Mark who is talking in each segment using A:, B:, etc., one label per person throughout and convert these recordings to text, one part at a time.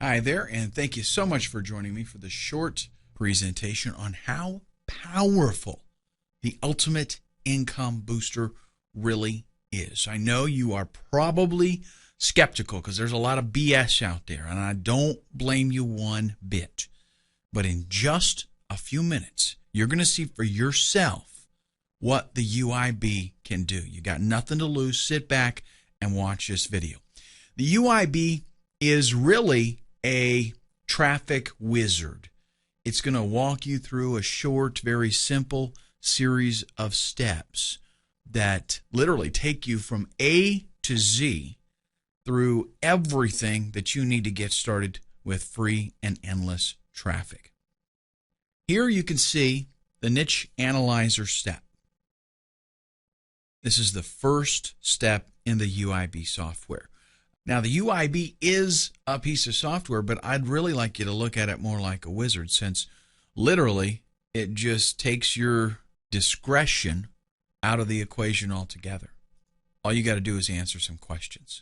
A: Hi there, and thank you so much for joining me for this short presentation on how powerful the Ultimate Income Booster really is. I know you are probably skeptical because there's a lot of BS out there, and I don't blame you one bit. But in just a few minutes, you're going to see for yourself what the UIB can do. You got nothing to lose. Sit back and watch this video. The UIB is really a traffic wizard. It's going to walk you through a short, very simple series of steps that literally take you from A to Z through everything that you need to get started with free and endless traffic. Here you can see the niche analyzer step. This is the first step in the UIB software. Now, the UIB is a piece of software, but I'd really like you to look at it more like a wizard, since literally it just takes your discretion out of the equation altogether. All you got to do is answer some questions.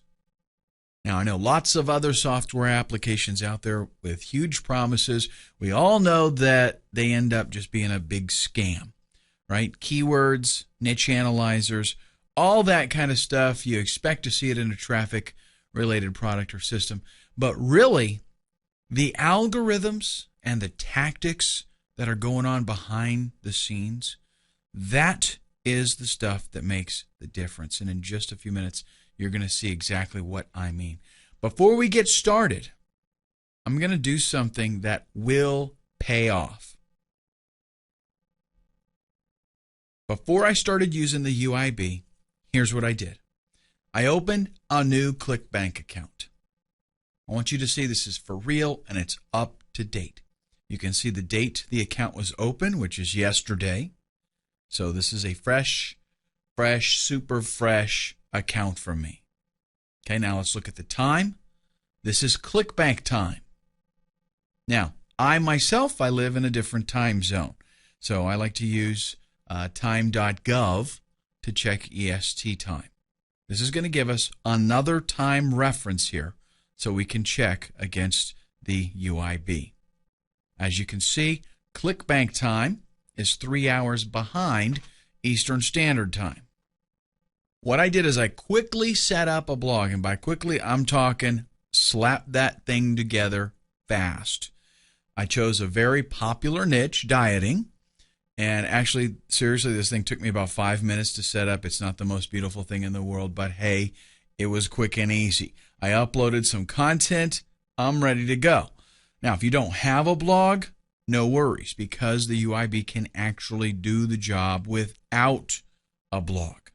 A: Now, I know lots of other software applications out there with huge promises. We all know that they end up just being a big scam, right? Keywords, niche analyzers, all that kind of stuff. You expect to see it in a traffic-related product or system. But really, the algorithms and the tactics that are going on behind the scenes, that is the stuff that makes the difference. And in just a few minutes, you're going to see exactly what I mean. Before we get started, I'm going to do something that will pay off. Before I started using the UIB, here's what I did. I opened a new ClickBank account. I want you to see this is for real and it's up to date. You can see the date the account was open, which is yesterday. So this is a fresh, super fresh account from me. Okay, now let's look at the time. This is ClickBank time. Now, I myself live in a different time zone. So I like to use time.gov to check EST time. This is going to give us another time reference here so we can check against the UIB. As you can see, ClickBank time is 3 hours behind Eastern Standard Time. What I did is I quickly set up a blog, and by quickly I'm talking slap that thing together fast. I chose a very popular niche, dieting. And actually, seriously, this thing took me about 5 minutes to set up. It's not the most beautiful thing in the world, but hey, it was quick and easy. I uploaded some content. I'm ready to go. Now, if you don't have a blog, no worries, because the UIB can actually do the job without a blog.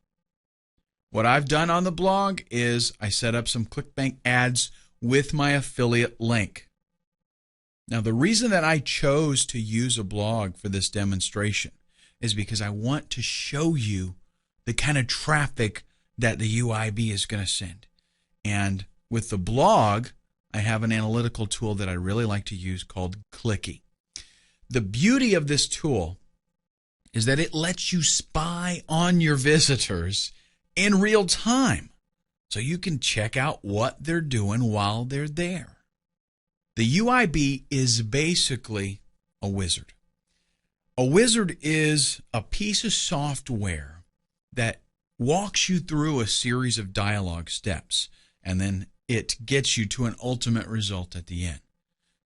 A: What I've done on the blog is I set up some ClickBank ads with my affiliate link. Now, the reason that I chose to use a blog for this demonstration is because I want to show you the kind of traffic that the UIB is going to send. And with the blog, I have an analytical tool that I really like to use called Clicky. The beauty of this tool is that it lets you spy on your visitors in real time, so you can check out what they're doing while they're there. The UIB is basically a wizard. A wizard is a piece of software that walks you through a series of dialogue steps, and then it gets you to an ultimate result at the end.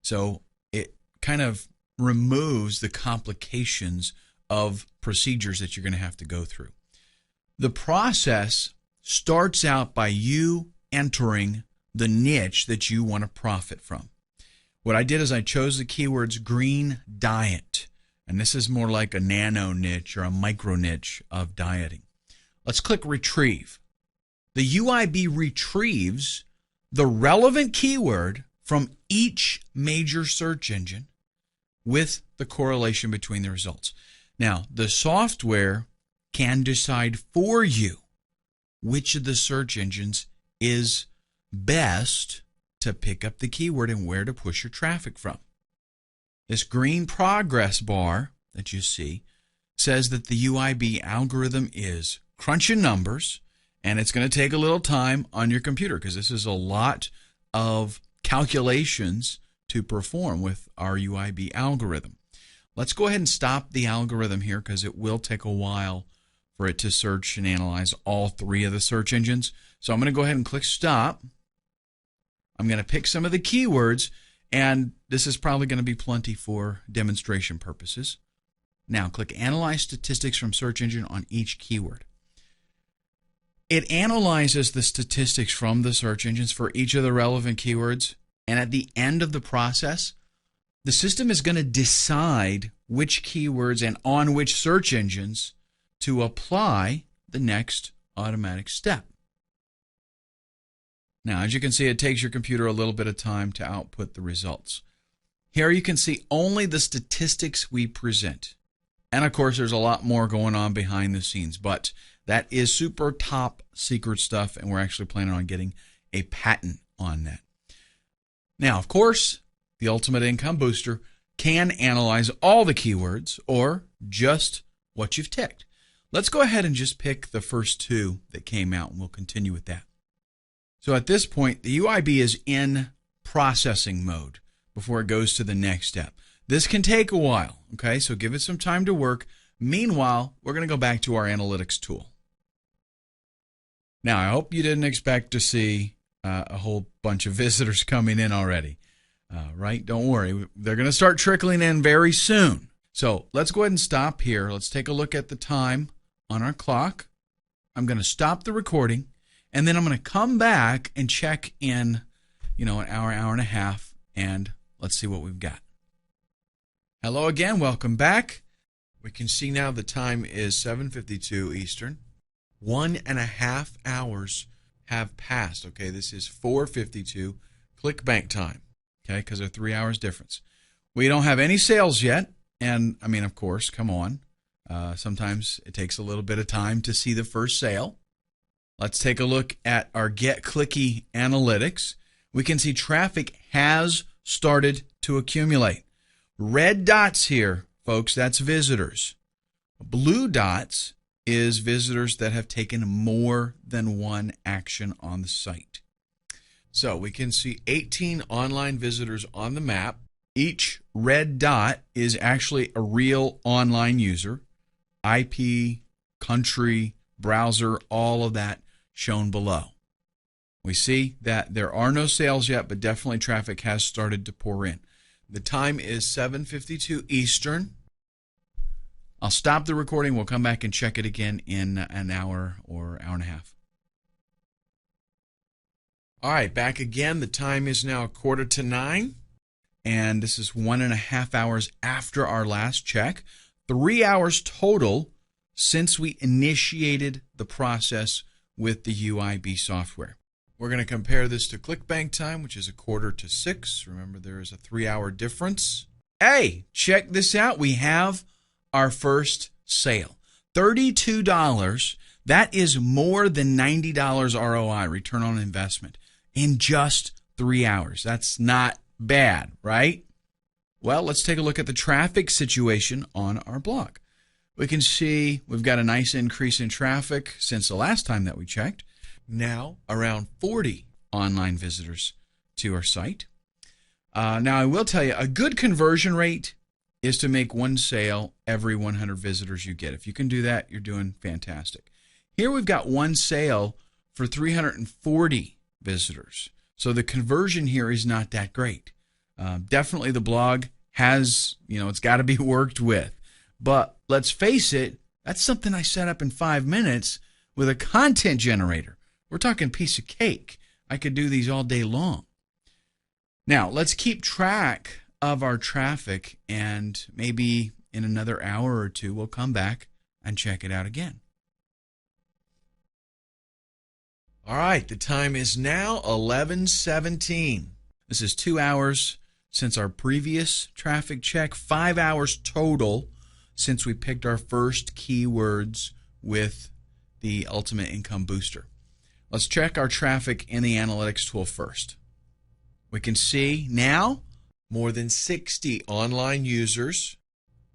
A: So it kind of removes the complications of procedures that you're going to have to go through. The process starts out by you entering the niche that you want to profit from. What I did is I chose the keywords green diet, and this is more like a nano niche or a micro niche of dieting. Let's click retrieve. The UIB retrieves the relevant keyword from each major search engine with the correlation between the results. Now, the software can decide for you which of the search engines is best to pick up the keyword and where to push your traffic from. This green progress bar that you see says that the UIB algorithm is crunching numbers, and it's going to take a little time on your computer because this is a lot of calculations to perform with our UIB algorithm. Let's go ahead and stop the algorithm here because it will take a while for it to search and analyze all three of the search engines. So I'm going to go ahead and click stop. I'm going to pick some of the keywords, and this is probably going to be plenty for demonstration purposes. Now click Analyze Statistics from Search Engine on each keyword. It analyzes the statistics from the search engines for each of the relevant keywords, and at the end of the process, the system is going to decide which keywords and on which search engines to apply the next automatic step. Now, as you can see, it takes your computer a little bit of time to output the results. Here you can see only the statistics we present. And of course, there's a lot more going on behind the scenes, but that is super top secret stuff, and we're actually planning on getting a patent on that. Now, of course, the Ultimate Income Booster can analyze all the keywords or just what you've ticked. Let's go ahead and just pick the first two that came out, and we'll continue with that. So at this point, the UIB is in processing mode before it goes to the next step. This can take a while, okay? So give it some time to work. Meanwhile, we're going to go back to our analytics tool. Now, I hope you didn't expect to see a whole bunch of visitors coming in already, right? Don't worry. They're going to start trickling in very soon. So let's go ahead and stop here. Let's take a look at the time on our clock. I'm going to stop the recording, and then I'm going to come back and check in, an hour and a half, and let's see what we've got. Hello again. Welcome back. We can see now the time is 7:52 Eastern. 1.5 hours have passed. Okay, this is 4:52 ClickBank time. Okay, because of 3 hours difference. We don't have any sales yet, and I mean, of course, come on. Sometimes it takes a little bit of time to see the first sale. Let's take a look at our Get Clicky analytics. We can see traffic has started to accumulate. Red dots here, folks, that's visitors. Blue dots is visitors that have taken more than one action on the site. So we can see 18 online visitors on the map. Each red dot is actually a real online user. IP, country, browser, all of that shown below. We see that there are no sales yet, but definitely traffic has started to pour in. The time is 7:52 Eastern. I'll stop the recording. We'll come back and check it again in an hour or hour and a half. All right, back again. The time is now 8:45, and this is 1.5 hours after our last check. 3 hours total since we initiated the process with the UIB software. We're going to compare this to ClickBank time, which is 5:45. Remember, there is a 3-hour difference. Hey, check this out. We have our first sale. $32. That is more than $90 ROI, return on investment, in just 3 hours. That's not bad, right? Well, let's take a look at the traffic situation on our blog. We can see we've got a nice increase in traffic since the last time that we checked. Now around 40 online visitors to our site. Now I will tell you, a good conversion rate is to make one sale every 100 visitors you get. If you can do that, you're doing fantastic. Here we've got one sale for 340 visitors. So the conversion here is not that great. Definitely the blog has, it's got to be worked with. But let's face it, that's something I set up in 5 minutes with a content generator. We're talking piece of cake. I could do these all day long. Now, let's keep track of our traffic, and maybe in another hour or two, we'll come back and check it out again. All right, the time is now 11:17. This is 2 hours since our previous traffic check, 5 hours total since we picked our first keywords with the Ultimate Income Booster. Let's check our traffic in the analytics tool first. We can see now more than 60 online users.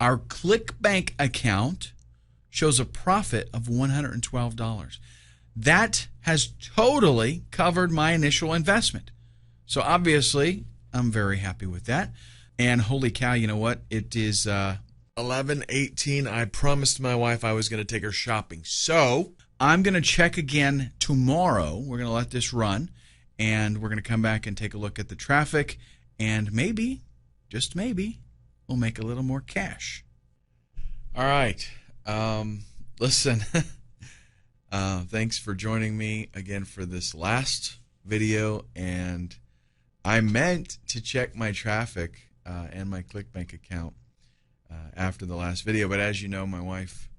A: Our ClickBank account shows a profit of $112. That has totally covered my initial investment. So obviously, I'm very happy with that. And holy cow, you know what? It is
B: 11:18. I promised my wife I was going to take her shopping. So
A: I'm going to check again tomorrow. We're going to let this run, and we're going to come back and take a look at the traffic, and maybe, just maybe, we'll make a little more cash.
B: all right. Listen, thanks for joining me again for this last video. And I meant to check my traffic and my ClickBank account after the last video, but as you know, my wife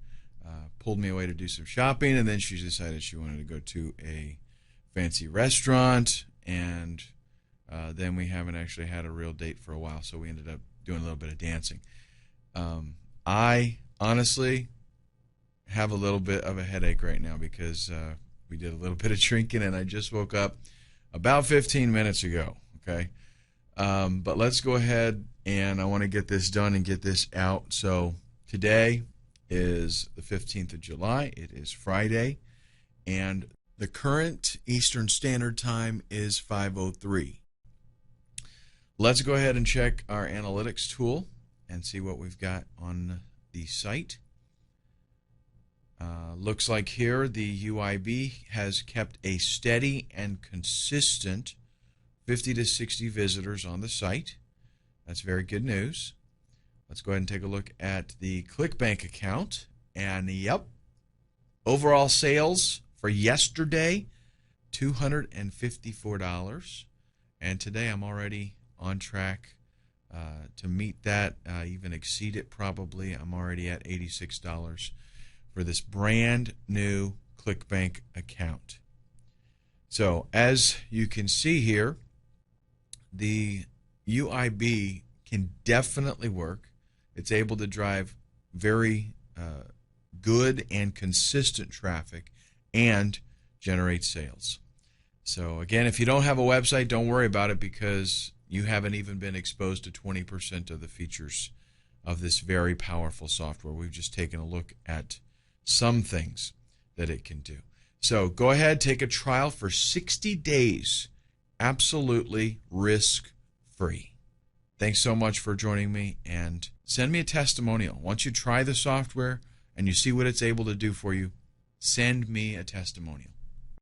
B: pulled me away to do some shopping, and then she decided she wanted to go to a fancy restaurant, and then we haven't actually had a real date for a while, so we ended up doing a little bit of dancing. I honestly have a little bit of a headache right now because we did a little bit of drinking, and I just woke up about 15 minutes ago. Okay, but let's go ahead, and I want to get this done and get this out. So today is the 15th of July. It is Friday, and the current Eastern Standard Time is 5:03. Let's go ahead and check our analytics tool and see what we've got on the site. Looks like here the UIB has kept a steady and consistent 50 to 60 visitors on the site. That's very good news. Let's go ahead and take a look at the ClickBank account. And yep, overall sales for yesterday, $254. And today I'm already on track to meet that, even exceed it probably. I'm already at $86 for this brand new ClickBank account. So as you can see here, the UIB can definitely work. It's able to drive very good and consistent traffic and generate sales. So again, if you don't have a website, don't worry about it because you haven't even been exposed to 20% of the features of this very powerful software. We've just taken a look at some things that it can do. So go ahead, take a trial for 60 days, absolutely risk-free. Thanks so much for joining me, and send me a testimonial. Once you try the software and you see what it's able to do for you, send me a testimonial.